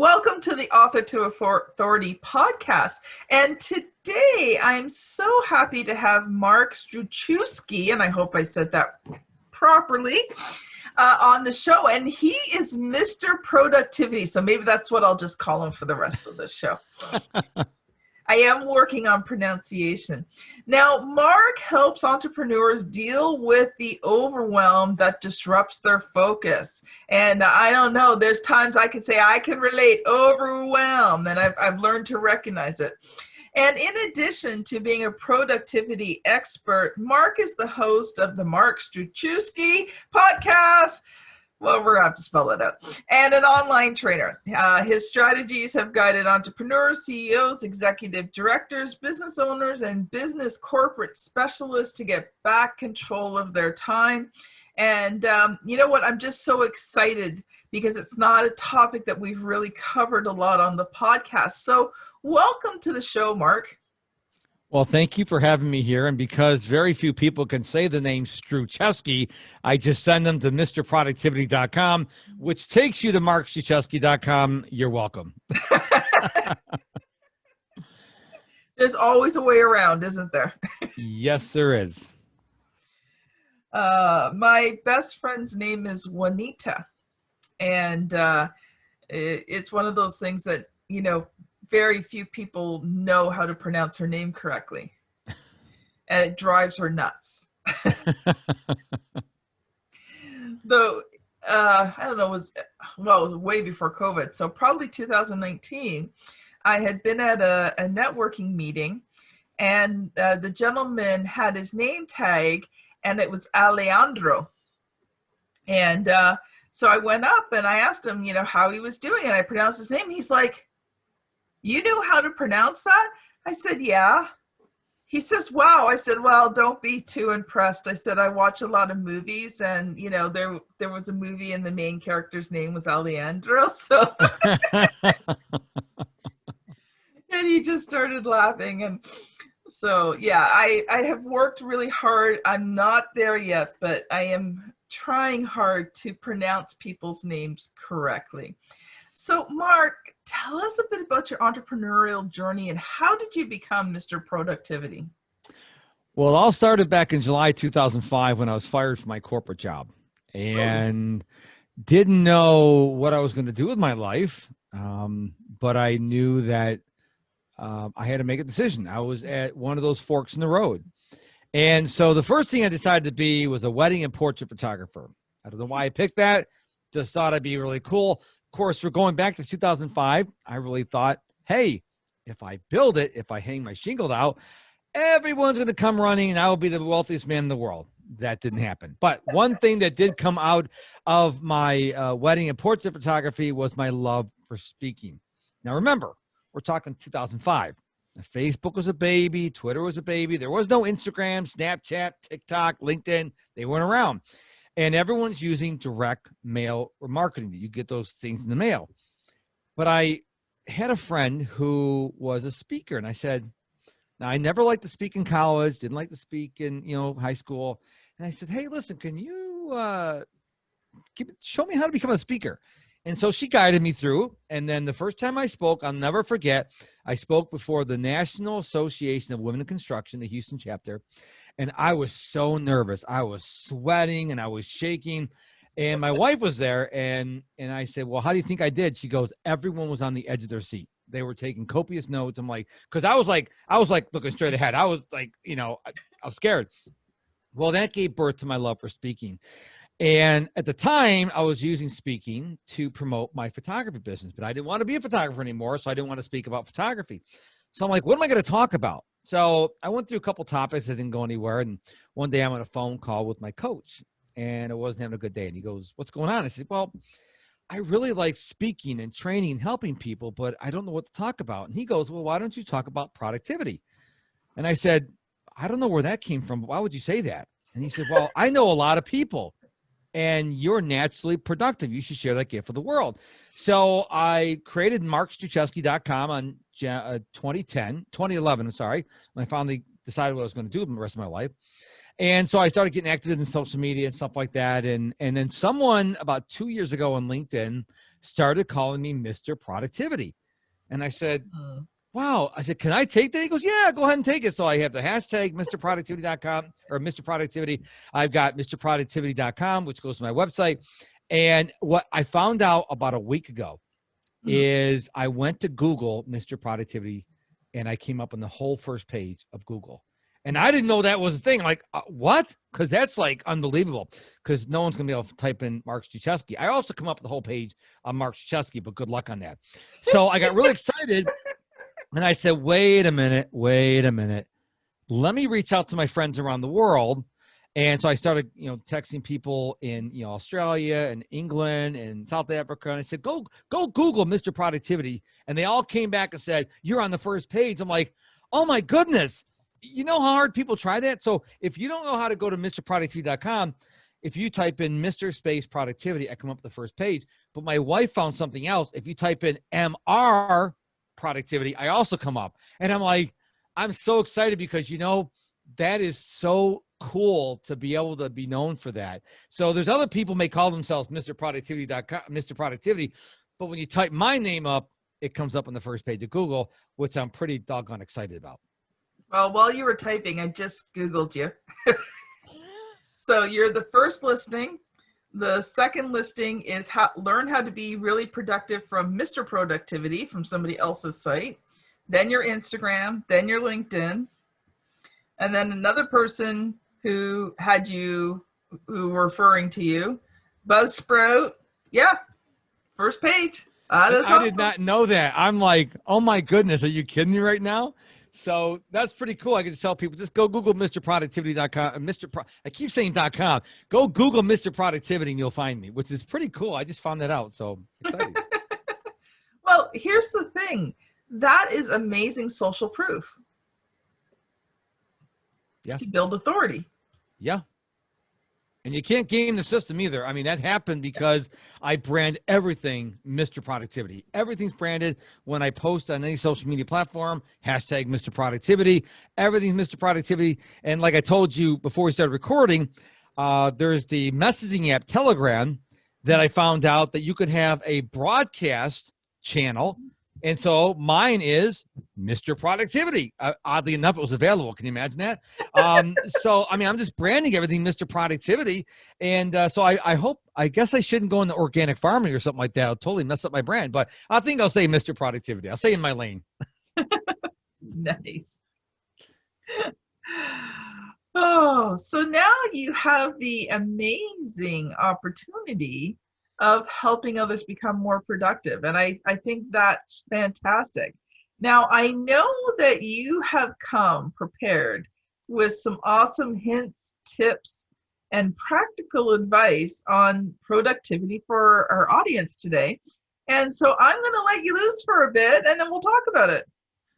Welcome to the Author to Authority podcast. And today I'm so happy to have Mark Struczewski, and I hope I said that properly, on the show. And he is Mr. Productivity. So maybe that's what I'll just call him for the rest of the show. I am working on pronunciation. Now, Mark helps entrepreneurs deal with the overwhelm that disrupts their focus. And I don't know, there's times I can say, I can relate, overwhelm, and I've learned to recognize it. And in addition to being a productivity expert, Mark is the host of the Mark Struczewski podcast. Well, we're going to have to spell it out. And an online trainer. His strategies have guided entrepreneurs, CEOs, executive directors, business owners, and business corporate specialists to get back control of their time. And you know what? I'm just so excited because it's not a topic that we've really covered a lot on the podcast. So welcome to the show, Mark. Well, thank you for having me here. And because very few people can say the name Struczewski, I just send them to MrProductivity.com, which takes you to MarkStruczewski.com. You're welcome. There's always a way around, isn't there? Yes, there is. My best friend's name is Juanita. And it's one of those things that, you know, very few people know how to pronounce her name correctly. And it drives her nuts. Though, I don't know, it was way before COVID. So probably 2019, I had been at a networking meeting, and the gentleman had his name tag, and it was Alejandro. And so I went up and I asked him, you know, how he was doing, and I pronounced his name. He's like, "You knew how to pronounce that?" I said, "Yeah." He says, "Wow." I said, "Well, don't be too impressed." I said, "I watch a lot of movies, and you know, there was a movie and the main character's name was Alejandro." So and he just started laughing. And so, yeah, I have worked really hard. I'm not there yet, but I am trying hard to pronounce people's names correctly. So, Mark, tell us a bit about your entrepreneurial journey and how did you become Mr. Productivity? Well, it all started back in July 2005 when I was fired from my corporate job and didn't know what I was going to do with my life, but I knew that I had to make a decision. I was at one of those forks in the road. And so the first thing I decided to be was a wedding and portrait photographer. I don't know why I picked that. Just thought I'd be really cool. Of course, we're going back to 2005. I really thought, hey, if I build it, if I hang my shingle out, everyone's going to come running and I will be the wealthiest man in the world. That didn't happen. But one thing that did come out of my wedding and portrait photography was my love for speaking. Now, remember, we're talking 2005. Facebook was a baby. Twitter was a baby. There was no Instagram, Snapchat, TikTok, LinkedIn. They weren't around. And everyone's using direct mail or marketing. You get those things in the mail. But I had a friend who was a speaker, and I said, now I never liked to speak in college, didn't like to speak in high school. And I said, hey, listen, can you show me how to become a speaker? And so she guided me through. And then the first time I spoke, I'll never forget, I spoke before the National Association of Women in Construction, the Houston chapter. And I was so nervous. I was sweating and I was shaking. And my wife was there. And I said, well, how do you think I did? She goes, everyone was on the edge of their seat. They were taking copious notes. I'm like, because I was like looking straight ahead. I was like, I was scared. Well, that gave birth to my love for speaking. And at the time, I was using speaking to promote my photography business, but I didn't want to be a photographer anymore, so I didn't want to speak about photography. So I'm like, what am I going to talk about? So I went through a couple topics that didn't go anywhere, and one day I'm on a phone call with my coach, and I wasn't having a good day, and he goes, what's going on? I said, well, I really like speaking and training and helping people, but I don't know what to talk about. And he goes, well, why don't you talk about productivity? And I said, I don't know where that came from, but why would you say that? And he said, well, I know a lot of people. And you're naturally productive. You should share that gift with the world. So I created MarkStruczewski.com on 2011, when I finally decided what I was going to do with the rest of my life. And so I started getting active in social media and stuff like that. And then someone about 2 years ago on LinkedIn started calling me Mr. Productivity. And I said, wow. I said, can I take that? He goes, yeah, go ahead and take it. So I have the hashtag MrProductivity.com or Mr. Productivity. I've got MrProductivity.com, which goes to my website. And what I found out about a week ago is I went to Google Mr. Productivity and I came up on the whole first page of Google. And I didn't know that was a thing. Like, what? Because that's like unbelievable. Because no one's going to be able to type in Mark Struczewski. I also come up with the whole page on Mark Struczewski, but good luck on that. So I got really excited. And I said, wait a minute. Let me reach out to my friends around the world. And so I started, texting people in, Australia and England and South Africa. And I said, go Google Mr. Productivity. And they all came back and said, you're on the first page. I'm like, oh my goodness. You know how hard people try that? So if you don't know how to go to MrProductivity.com, if you type in Mr. Space Productivity, I come up with the first page. But my wife found something else. If you type in MR Productivity, I also come up. And I'm like, I'm so excited because, that is so cool to be able to be known for that. So there's other people may call themselves MrProductivity.com, Mr. Productivity. But when you type my name up, it comes up on the first page of Google, which I'm pretty doggone excited about. Well, while you were typing, I just Googled you. So you're the first listing. The second listing is learn how to be really productive from Mr. Productivity from somebody else's site. Then your Instagram, then your LinkedIn. And then another person who were referring to you, Buzzsprout. Yeah, first page. I did not know that. I'm like, oh my goodness, are you kidding me right now? So that's pretty cool. I can just tell people, just go Google MrProductivity.com. I keep saying .com. Go Google Mr. Productivity and you'll find me, which is pretty cool. I just found that out. So excited. Well, here's the thing. That is amazing social proof. Yeah. To build authority. Yeah. And you can't game the system either. I mean, that happened because I brand everything Mr. Productivity. Everything's branded when I post on any social media platform, hashtag Mr. Productivity. Everything's Mr. Productivity. And like I told you before we started recording, there's the messaging app Telegram that I found out that you could have a broadcast channel. And so mine is Mr. Productivity. Oddly enough, it was available. Can you imagine that? So, I mean, I'm just branding everything Mr. Productivity. And so I guess I shouldn't go into organic farming or something like that. I'll totally mess up my brand. But I think I'll say Mr. Productivity. I'll stay in my lane. Nice. Oh, so now you have the amazing opportunity of helping others become more productive. And I think that's fantastic. Now, I know that you have come prepared with some awesome hints, tips, and practical advice on productivity for our audience today. And so I'm going to let you loose for a bit and then we'll talk about it.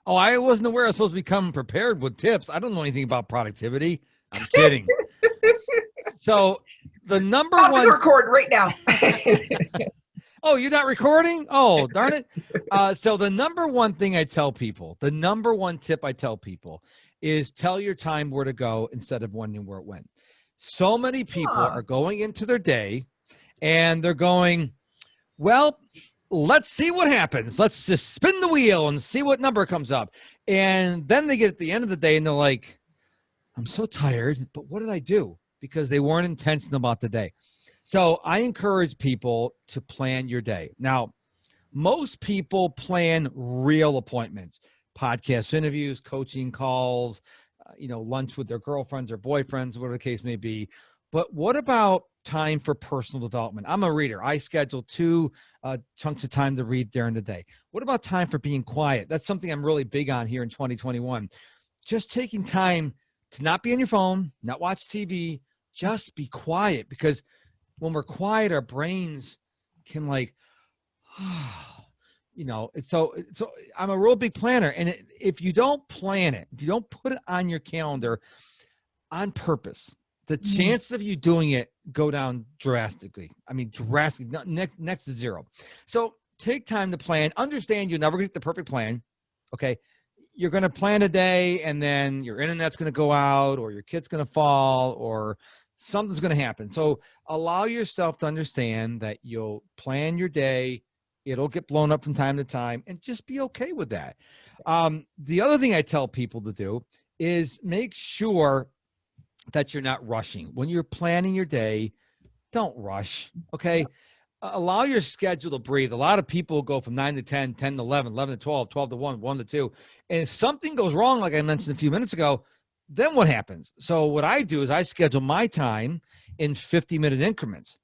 Oh, I wasn't aware I was supposed to become prepared with tips. I don't know anything about productivity. I'm kidding. So the number Stop one. the record right now. Oh, you're not recording? Oh, darn it. So the number one thing I tell people, the number one tip I tell people is tell your time where to go instead of wondering where it went. So many people are going into their day and they're going, well, let's see what happens. Let's just spin the wheel and see what number comes up. And then they get at the end of the day and they're like, I'm so tired, but what did I do? Because they weren't intentional about the day. So I encourage people to plan your day. Now, most people plan real appointments, podcast interviews, coaching calls, lunch with their girlfriends or boyfriends, whatever the case may be. But what about time for personal development? I'm a reader. I schedule 2 chunks of time to read during the day. What about time for being quiet? That's something I'm really big on here in 2021. Just taking time to not be on your phone, not watch TV, just be quiet. Because when we're quiet, our brains can so I'm a real big planner. And if you don't plan it, if you don't put it on your calendar on purpose, the chances of you doing it go down drastically. I mean, drastically, next to zero. So take time to plan. Understand you'll never get the perfect plan. Okay. you're going to plan a day and then your internet's going to go out or your kid's going to fall or something's going to happen. So allow yourself to understand that you'll plan your day. It'll get blown up from time to time, and just be okay with that. The other thing I tell people to do is make sure that you're not rushing. When you're planning your day, don't rush, okay? Allow your schedule to breathe. A lot of people go from 9 to 10, 10 to 11, 11 to 12, 12 to 1, 1 to 2. And if something goes wrong, like I mentioned a few minutes ago, then what happens? So what I do is I schedule my time in 50-minute increments.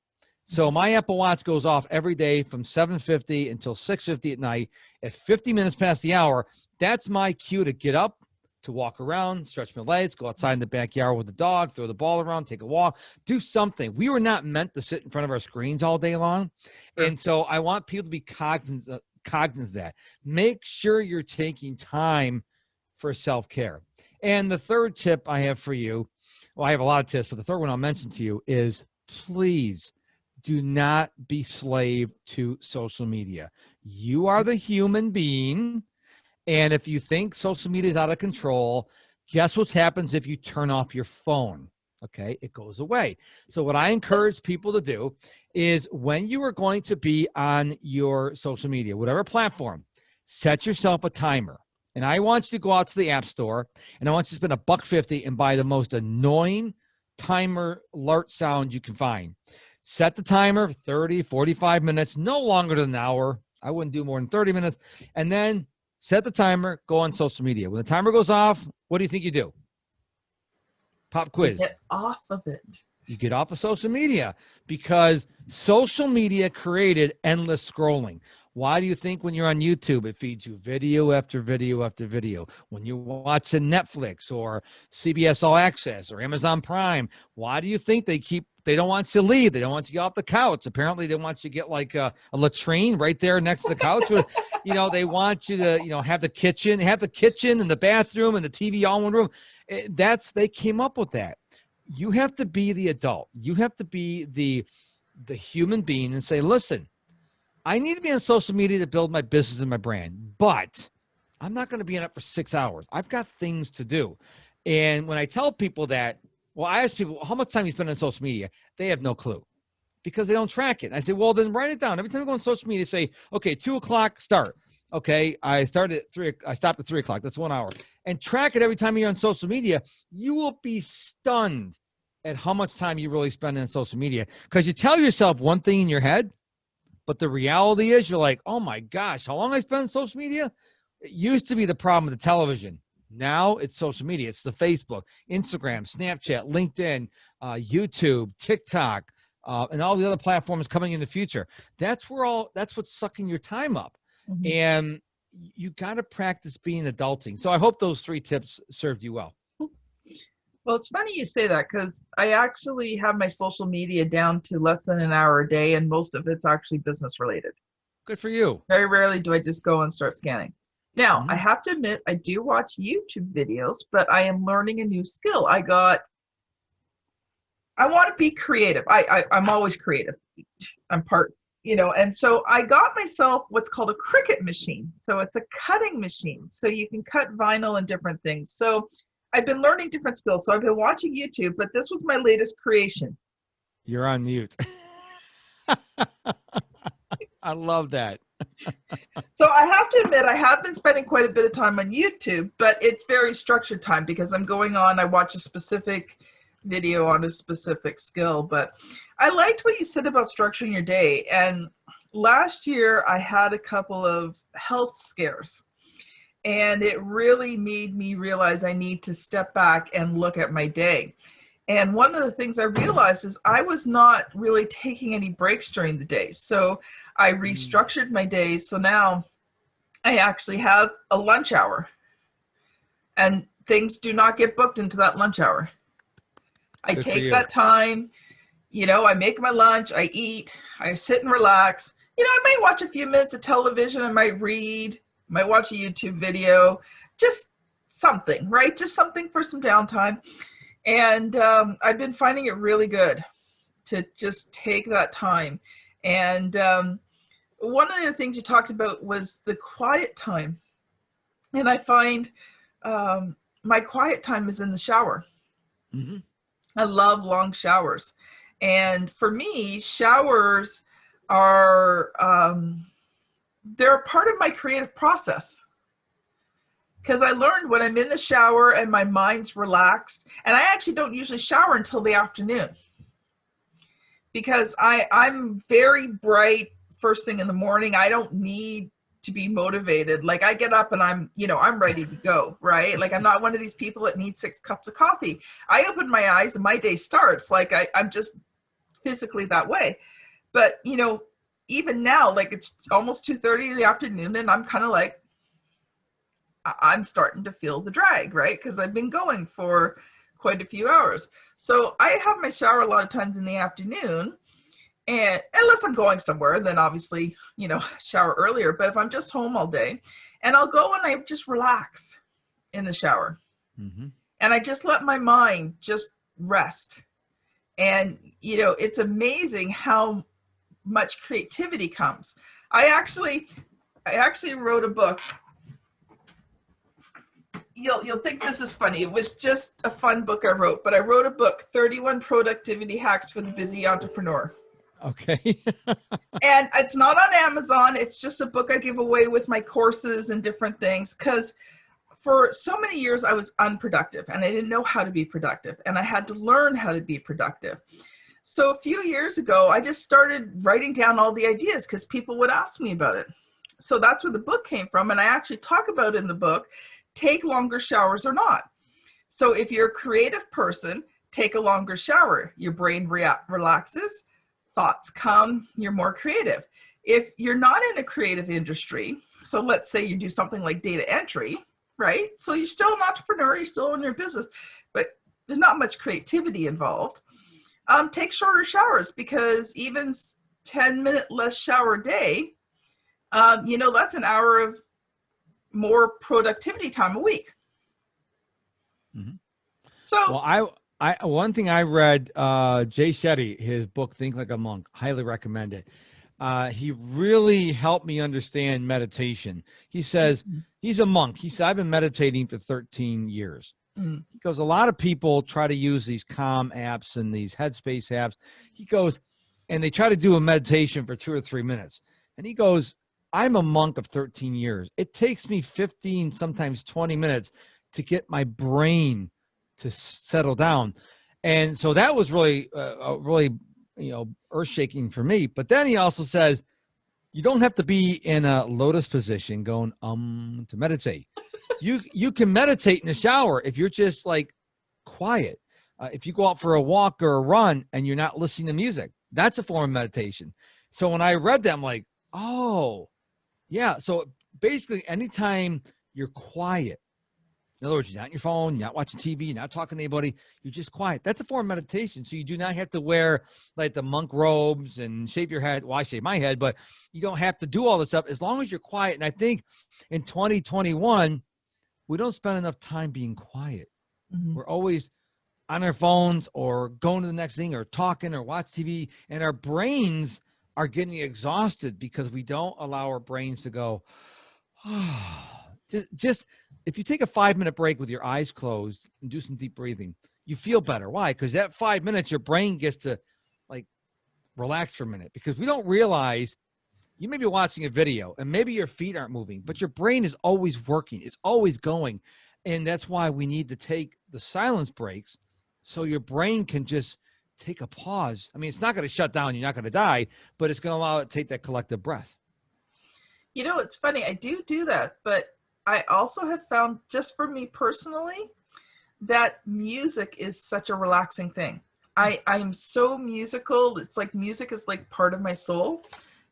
So my Apple Watch goes off every day from 7:50 until 6:50 at night. At 50 minutes past the hour, that's my cue to get up, to walk around, stretch my legs, go outside in the backyard with the dog, throw the ball around, take a walk, do something. We were not meant to sit in front of our screens all day long. Sure. And so I want people to be cognizant of that. Make sure you're taking time for self-care. And the third tip I have for you, well, I have a lot of tips, but the third one I'll mention to you is please do not be slave to social media. You are the human being. And if you think social media is out of control, guess what happens if you turn off your phone? Okay, it goes away. So what I encourage people to do is when you are going to be on your social media, whatever platform, set yourself a timer. And I want you to go out to the App Store, and I want you to spend $1.50 and buy the most annoying timer alert sound you can find. Set the timer for 30, 45 minutes, no longer than an hour. I wouldn't do more than 30 minutes. And then set the timer, go on social media. When the timer goes off, what do you think you do? Pop quiz. Get off of it. You get off of social media because social media created endless scrolling. Why do you think when you're on YouTube, it feeds you video after video after video? When you're watching Netflix or CBS All Access or Amazon Prime, why do you think they don't want you to leave? They don't want you to get off the couch. Apparently they want you to get like a latrine right there next to the couch. They want you to, have the kitchen and the bathroom and the TV all in one room. They came up with that. You have to be the adult. You have to be the human being and say, listen, I need to be on social media to build my business and my brand, but I'm not going to be on it for 6 hours. I've got things to do. And when I tell people that, well, I ask people, how much time you spend on social media? They have no clue because they don't track it. And I say, well, then write it down. Every time I go on social media, say, okay, 2:00 start. Okay, I stopped at 3:00. That's 1 hour. And track it every time you're on social media. You will be stunned at how much time you really spend on social media because you tell yourself one thing in your head, but the reality is you're like, oh my gosh, how long I spend on social media? It used to be the problem with the television. Now it's social media. It's the Facebook, Instagram, Snapchat, LinkedIn, YouTube, TikTok, and all the other platforms coming in the future. That's what's sucking your time up. Mm-hmm. And you got to practice being adulting. So I hope those 3 tips served you well. Well, it's funny you say that because I actually have my social media down to less than an hour a day, and most of it's actually business related. Good for you. Very rarely do I just go and start scanning. Now, I have to admit, I do watch YouTube videos, but I am learning a new skill. I want to be creative. I'm always creative. I'm part, and so I got myself what's called a Cricut machine. So it's a cutting machine. So you can cut vinyl and different things. So I've been learning different skills. So I've been watching YouTube, but this was my latest creation. You're on mute. I love that. So I have to admit, I have been spending quite a bit of time on YouTube, but it's very structured time because I'm going on, I watch a specific video on a specific skill. But I liked what you said about structuring your day. And last year I had a couple of health scares. And it really made me realize I need to step back and look at my day. And one of the things I realized is I was not really taking any breaks during the day. So I restructured my days. So now I actually have a lunch hour. And things do not get booked into that lunch hour. I take that time, I make my lunch, I eat, I sit and relax. I might watch a few minutes of television, I might read, might watch a YouTube video, just something, right? Just something for some downtime. And I've been finding it really good to just take that time. And one of the things you talked about was the quiet time. And I find my quiet time is in the shower. Mm-hmm. I love long showers. And for me, showers are, they're a part of my creative process. Because I learned when I'm in the shower and my mind's relaxed, and I actually don't usually shower until the afternoon because I'm very bright first thing in the morning. I don't need to be motivated. Like I get up and I'm ready to go, right? Like I'm not one of these people that need 6 cups of coffee. I open my eyes and my day starts. Like I'm just physically that way. But, even now, like it's almost 2:30 in the afternoon and I'm kind of like, I'm starting to feel the drag, right? Because I've been going for quite a few hours. So I have my shower a lot of times in the afternoon. And unless I'm going somewhere, then obviously, shower earlier. But if I'm just home all day, and I'll go and I just relax in the shower. Mm-hmm. And I just let my mind just rest. And, it's amazing how much creativity comes. I actually wrote a book. You'll think this is funny. It was just a fun book I wrote, but I wrote a book, 31 Productivity Hacks for the Busy Entrepreneur. Okay. And it's not on Amazon. It's just a book I give away with my courses and different things. Because for so many years, I was unproductive and I didn't know how to be productive. And I had to learn how to be productive. So a few years ago, I just started writing down all the ideas because people would ask me about it. So that's where the book came from. And I actually talk about it in the book, take longer showers or not. So if you're a creative person, take a longer shower. Your brain relaxes, thoughts come, you're more creative. If you're not in a creative industry, so let's say you do something like data entry, right? So you're still an entrepreneur, you're still in your business, but there's not much creativity involved. Take shorter showers because even 10-minute less shower day, that's an hour of more productivity time a week. Mm-hmm. So, well, I one thing I read, Jay Shetty, his book Think Like a Monk, highly recommend it. He really helped me understand meditation. He says he's a monk. He said, I've been meditating for 13 years. He goes, a lot of people try to use these Calm apps and these Headspace apps. He goes, and they try to do a meditation for 2 or 3 minutes. And he goes, I'm a monk of 13 years. It takes me 15, sometimes 20 minutes to get my brain to settle down. And so that was really, earth-shaking for me. But then he also says, you don't have to be in a lotus position going, to meditate. You can meditate in the shower if you're just like quiet. If you go out for a walk or a run and you're not listening to music, that's a form of meditation. So when I read that, I'm like, oh, yeah. So basically, anytime you're quiet, in other words, you're not on your phone, you're not watching TV, you're not talking to anybody, you're just quiet. That's a form of meditation. So you do not have to wear like the monk robes and shave your head. Well, I shave my head, but you don't have to do all this stuff as long as you're quiet. And I think in 2021, we don't spend enough time being quiet. Mm-hmm. We're always on our phones or going to the next thing or talking or watch TV, and our brains are getting exhausted because we don't allow our brains to go, just if you take a 5-minute break with your eyes closed and do some deep breathing, you feel better. Why? Because that 5 minutes, your brain gets to like relax for a minute, because we don't realize you may be watching a video and maybe your feet aren't moving, but your brain is always working. It's always going. And that's why we need to take the silence breaks so your brain can just take a pause. I mean, it's not going to shut down. You're not going to die, but it's going to allow it to take that collective breath. It's funny. I do that, but I also have found, just for me personally, that music is such a relaxing thing. I'm so musical. It's like music is like part of my soul.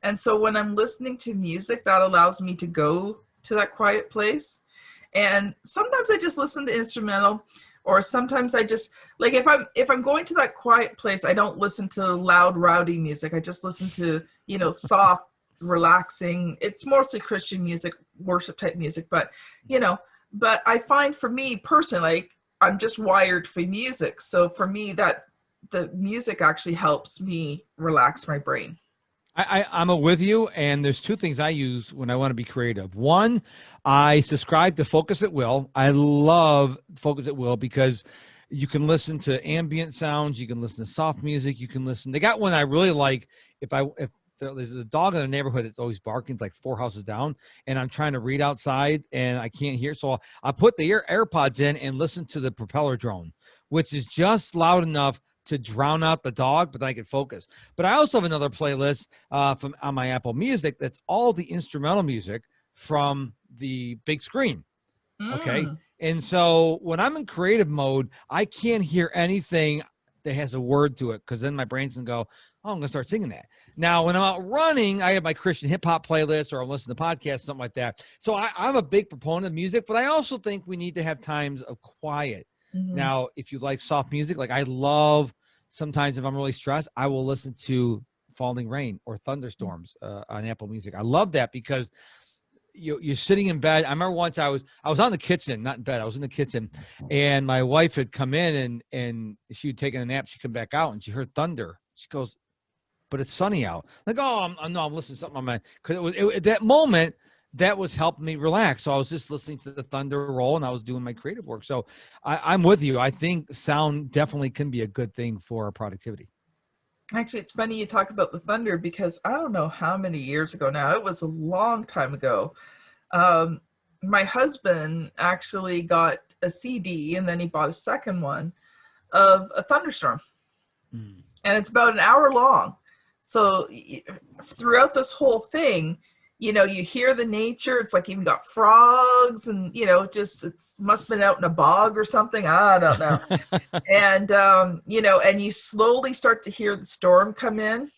And so when I'm listening to music, that allows me to go to that quiet place. And sometimes I just listen to instrumental, or sometimes I just, like, if I'm going to that quiet place, I don't listen to loud, rowdy music. I just listen to, soft, relaxing. It's mostly Christian music, worship type music, but I find, for me personally, like, I'm just wired for music. So for me, that the music actually helps me relax my brain. I'm with you. And there's two things I use when I want to be creative. One, I subscribe to Focus at Will. I love Focus at Will because you can listen to ambient sounds. You can listen to soft music. You can listen. They got one I really like. If there's a dog in the neighborhood that's always barking, it's like 4 houses down, and I'm trying to read outside and I can't hear. So I put the AirPods in and listen to the propeller drone, which is just loud enough to drown out the dog, but I can focus. But I also have another playlist from on my Apple Music that's all the instrumental music from the big screen. Okay. And so when I'm in creative mode, I can't hear anything that has a word to it because then my brain's going to go, oh, I'm going to start singing that. Now, when I'm out running, I have my Christian hip hop playlist or I'm listening to podcasts, something like that. So I'm a big proponent of music, but I also think we need to have times of quiet. Now, if you like soft music, like I love, sometimes if I'm really stressed, I will listen to falling rain or thunderstorms on Apple Music. I love that because you're sitting in bed. I remember once I was on the kitchen, not in bed. I was in the kitchen, and my wife had come in and she had taken a nap. She come back out and she heard thunder. She goes, "But it's sunny out." Like, oh, I'm listening to something on my, because at that moment that was helping me relax. So I was just listening to the thunder roll and I was doing my creative work. So I'm with you. I think sound definitely can be a good thing for productivity. Actually, it's funny you talk about the thunder because I don't know how many years ago now. It was a long time ago. My husband actually got a CD and then he bought a second one of a thunderstorm. And it's about an hour long. So throughout this whole thing, you know, you hear the nature. It's like even got frogs and, you know, just it must have been out in a bog or something. I don't know. And, you know, and you slowly start to hear the storm come in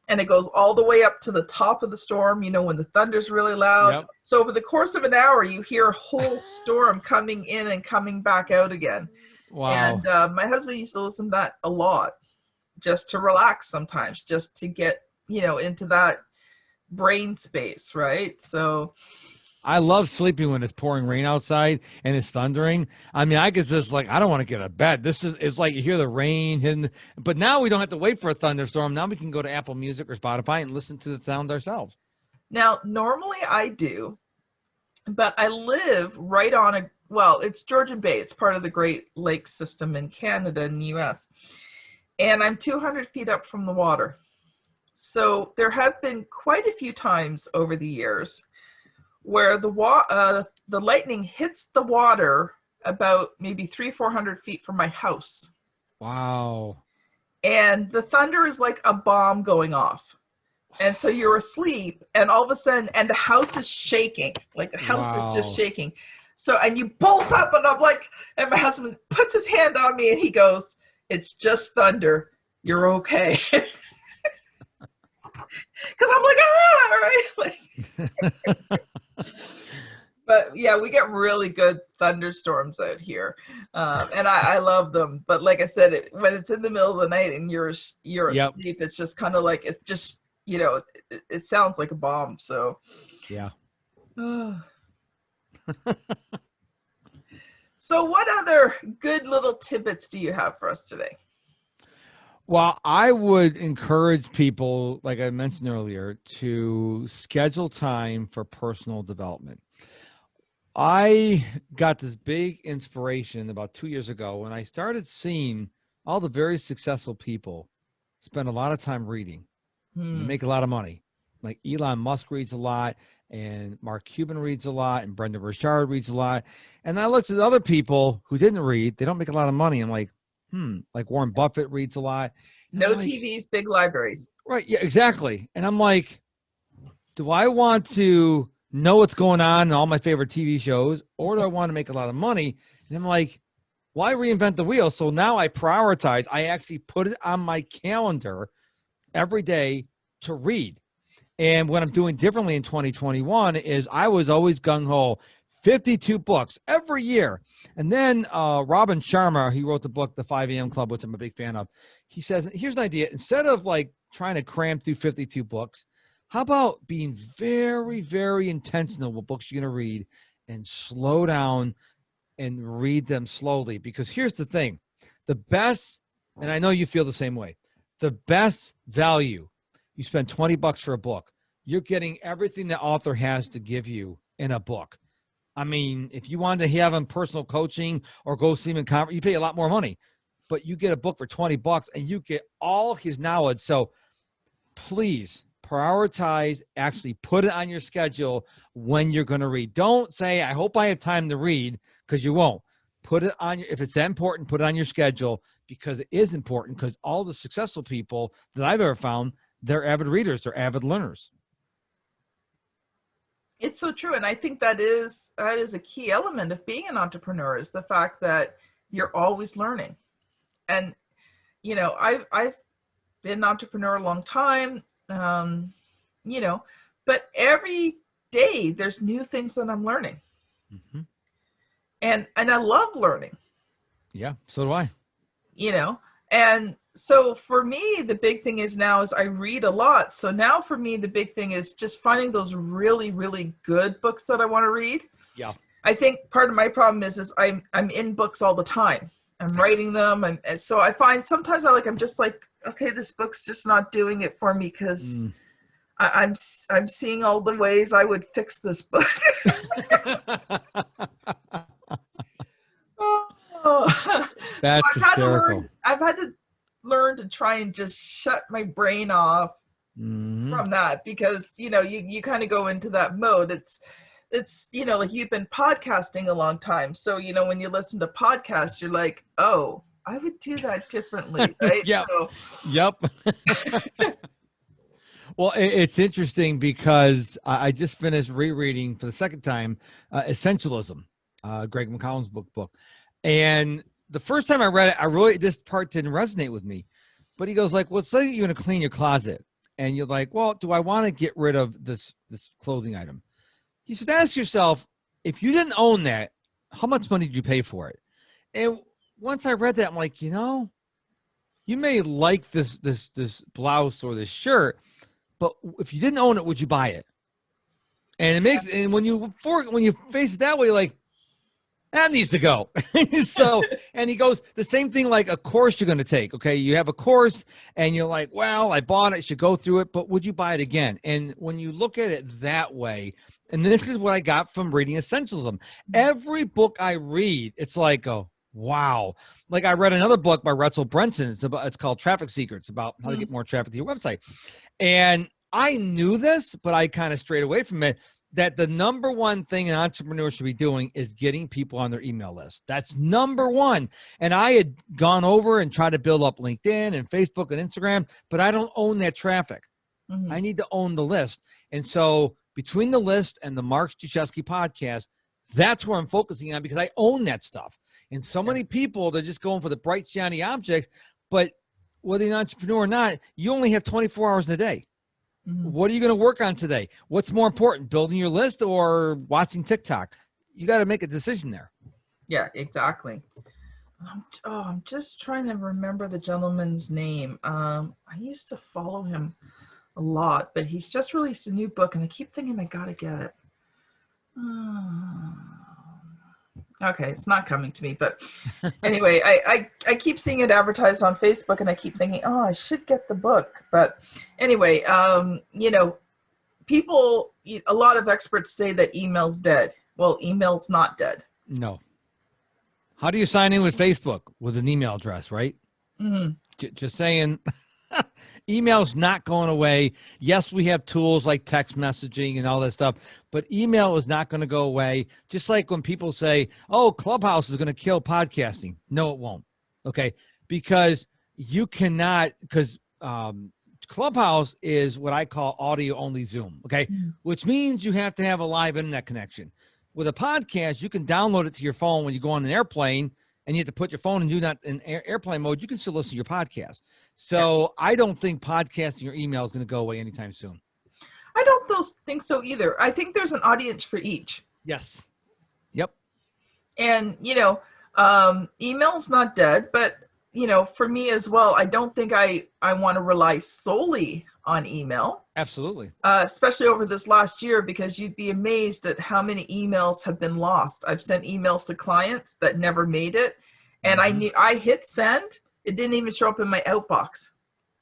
and it goes all the way up to the top of the storm, you know, when the thunder's really loud. Yep. So over the course of an hour, you hear a whole storm coming in and coming back out again. Wow. And my husband used to listen to that a lot just to relax sometimes, just to get, you know, into that brain space, right? So I love sleeping when it's pouring rain outside and it's thundering. I mean, I could just like, I don't want to get out of bed. It's like you hear the rain hitting, but now we don't have to wait for a thunderstorm. Now we can go to Apple Music or Spotify and listen to the sound ourselves. Now, normally I do, but I live right on it's Georgian Bay. It's part of the Great Lakes system in Canada and the US. And I'm 200 feet up from the water. So there have been quite a few times over the years where the lightning hits the water about maybe 300-400 feet from my house. Wow. And the thunder is like a bomb going off. And so you're asleep and all of a sudden, and the house is shaking, like the house is just shaking. So, and you bolt up and I'm like, and my husband puts his hand on me and he goes, "It's just thunder. You're okay." Because I'm like, right? Like, but yeah, we get really good thunderstorms out here, and I love them. But like I said, when it's in the middle of the night and you're asleep, it's just kind of like, it's just, you know, it sounds like a bomb. So yeah. So what other good little tidbits do you have for us today? Well, I would encourage people, like I mentioned earlier, to schedule time for personal development. I got this big inspiration about 2 years ago when I started seeing all the very successful people spend a lot of time reading. They make a lot of money. Like Elon Musk reads a lot, and Mark Cuban reads a lot, and Brendan Burchard reads a lot. And I looked at other people who didn't read. They don't make a lot of money. I'm like, like Warren Buffett reads a lot. No TVs, big libraries. Right. Yeah, exactly. And I'm like, do I want to know what's going on in all my favorite TV shows, or do I want to make a lot of money? And I'm like, why reinvent the wheel? So now I prioritize. I actually put it on my calendar every day to read. And what I'm doing differently in 2021 is I was always gung-ho, 52 books every year. And then Robin Sharma, he wrote the book, The 5 a.m. Club, which I'm a big fan of. He says, here's an idea. Instead of like trying to cram through 52 books, how about being very, very intentional with books you're going to read and slow down and read them slowly? Because here's the thing. The best, and I know you feel the same way, the best value you spend $20 for a book. You're getting everything the author has to give you in a book. I mean, if you wanted to have him personal coaching or go see him in conference, you pay a lot more money, but you get a book for $20 and you get all his knowledge. So please prioritize, actually put it on your schedule when you're going to read. Don't say, I hope I have time to read, because you won't. Put it on your, if it's that important, put it on your schedule, because it is important, because all the successful people that I've ever found, they're avid readers, they're avid learners. It's so true. And I think that is a key element of being an entrepreneur, is the fact that you're always learning. And, you know, I've been an entrepreneur a long time, you know, but every day there's new things that I'm learning. Mm-hmm. And I love learning. Yeah, so do I. You know, and so for me, the big thing is now is I read a lot. So now for me, the big thing is just finding those really, really good books that I want to read. Yeah. I think part of my problem is I'm in books all the time. I'm writing them. And so I find sometimes I'm just like, okay, this book's just not doing it for me, because I'm seeing all the ways I would fix this book. That's so hysterical. I've had to learn to try and just shut my brain off from that, because, you know, you kind of go into that mode. It's, you know, like, you've been podcasting a long time. So, you know, when you listen to podcasts, you're like, oh, I would do that differently. Right. Yep. So. Yep. Well, it's interesting because I just finished rereading for the second time, Essentialism, Greg McCollum's book. And the first time I read it, this part didn't resonate with me. But he goes like, well, say you're going to clean your closet. And you're like, well, do I want to get rid of this clothing item? He said, ask yourself, if you didn't own that, how much money did you pay for it? And once I read that, I'm like, you know, you may like this blouse or this shirt, but if you didn't own it, would you buy it? And it makes, and when you face it that way, you're like, that needs to go. So, and he goes, the same thing like a course you're going to take. Okay. You have a course and you're like, well, I bought it, I should go through it, but would you buy it again? And when you look at it that way, and this is what I got from reading Essentialism. Every book I read, it's like, oh, wow. Like I read another book by Russell Brunson. It's called Traffic Secrets, about how to get more traffic to your website. And I knew this, but I kind of strayed away from it, that the number one thing an entrepreneur should be doing is getting people on their email list. That's number one. And I had gone over and tried to build up LinkedIn and Facebook and Instagram, but I don't own that traffic. I need to own the list. And so between the list and the Mark Struczewski podcast, that's where I'm focusing on, because I own that stuff. And so many people, they're just going for the bright, shiny objects. But whether you're an entrepreneur or not, you only have 24 hours in a day. What are you going to work on today? What's more important, building your list or watching TikTok? You got to make a decision there. Yeah, exactly. I'm just trying to remember the gentleman's name. I used to follow him a lot, but he's just released a new book and I keep thinking I got to get it. Okay, it's not coming to me, but anyway, I keep seeing it advertised on Facebook and I keep thinking, oh, I should get the book. But anyway, you know, a lot of experts say that email's dead. Well, email's not dead. No. How do you sign in with Facebook? With an email address, right? Just saying. Email's not going away. Yes, we have tools like text messaging and all that stuff, but email is not going to go away. Just like when people say, oh, Clubhouse is going to kill podcasting. No, it won't. Okay. Because you cannot, because Clubhouse is what I call audio only Zoom. Okay. Which means you have to have a live internet connection. With a podcast, you can download it to your phone when you go on an airplane and you have to put your phone and do that in airplane mode. You can still listen to your podcast. So I don't think podcasting or email is going to go away anytime soon. I don't think so either. I think there's an audience for each. Yes. Yep. And, you know, email's not dead, but, you know, for me as well, I don't think I want to rely solely on email. Absolutely. Especially over this last year, because you'd be amazed at how many emails have been lost. I've sent emails to clients that never made it. And I hit send. It didn't even show up in my outbox.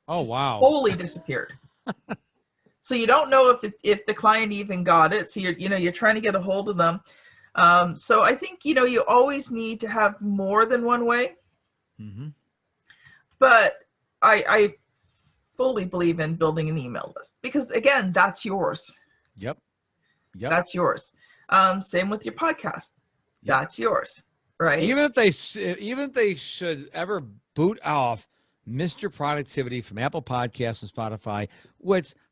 Oh, wow. Totally disappeared. So you don't know if the client even got it. So you're trying to get a hold of them. So I think, you always need to have more than one way. Mm-hmm. But I fully believe in building an email list because, again, that's yours. Yep. That's yours. Same with your podcast. Yep. That's yours, right? Even if they should ever boot off Mr. Productivity from Apple Podcasts and Spotify,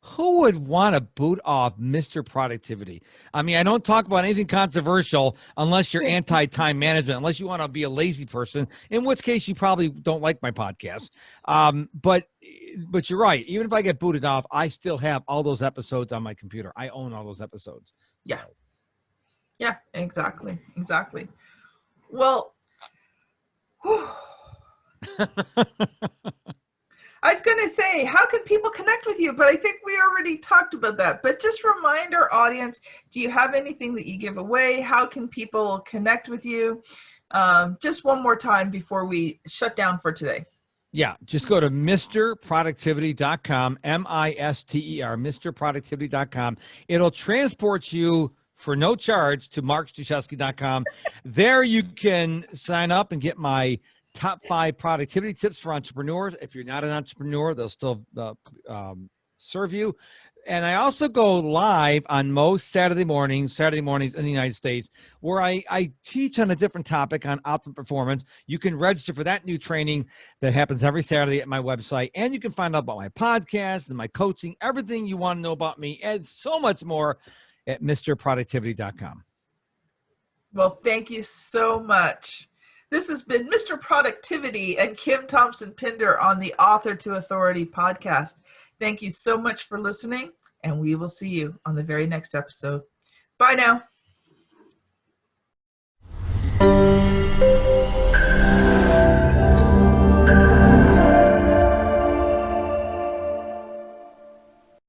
who would want to boot off Mr. Productivity? I mean, I don't talk about anything controversial unless you're anti-time management, unless you want to be a lazy person, in which case you probably don't like my podcast. But you're right. Even if I get booted off, I still have all those episodes on my computer. I own all those episodes. Yeah. Yeah, exactly. Well, I was going to say, how can people connect with you? But I think we already talked about that. But just remind our audience, do you have anything that you give away? How can people connect with you? Just one more time before we shut down for today. Yeah, just go to MrProductivity.com, M-I-S-T-E-R, MrProductivity.com. It'll transport you for no charge to MarkStruczewski.com. There you can sign up and get my top 5 productivity tips for entrepreneurs. If you're not an entrepreneur, they'll still serve you. And I also go live on most Saturday mornings in the United States, where I teach on a different topic on optimal performance. You can register for that new training that happens every Saturday at my website. And you can find out about my podcast and my coaching, everything you want to know about me, and so much more at MrProductivity.com. Well, thank you so much. This has been Mr. Productivity and Kim Thompson-Pinder on the Author to Authority podcast. Thank you so much for listening, and we will see you on the very next episode. Bye now.